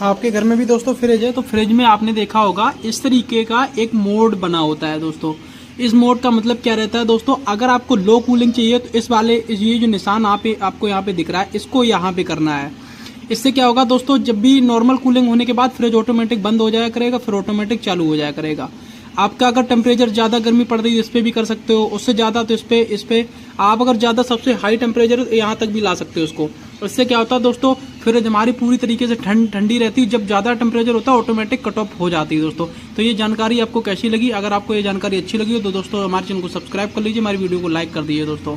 आपके घर में भी दोस्तों फ्रिज है, तो फ्रिज में आपने देखा होगा इस तरीके का एक मोड बना होता है दोस्तों। इस मोड का मतलब क्या रहता है दोस्तों, अगर आपको लो कूलिंग चाहिए तो इस वाले ये जो निशान आपको यहाँ पे दिख रहा है, इसको यहाँ पे करना है। इससे क्या होगा दोस्तों, जब भी नॉर्मल कूलिंग होने के बाद फ्रिज ऑटोमेटिक बंद हो जाया करेगा, फिर ऑटोमेटिक चालू हो जाया करेगा। आपका अगर टेम्परेचर ज़्यादा गर्मी पड़ रही है इस पर भी कर सकते हो, उससे ज़्यादा तो इस पे आप अगर ज़्यादा सबसे हाई टेम्परेचर यहाँ तक भी ला सकते हो उसको। इससे क्या होता है दोस्तों, फ्रिज हमारी पूरी तरीके से ठंडी रहती है। जब ज़्यादा टेम्परेचर होता है ऑटोमेटिक कट ऑफ हो जाती है दोस्तों। तो ये जानकारी आपको कैसी लगी? अगर आपको ये जानकारी अच्छी लगी हो तो दोस्तों हमारे चैनल को सब्सक्राइब कर लीजिए, हमारी वीडियो को लाइक कर दीजिए दोस्तों।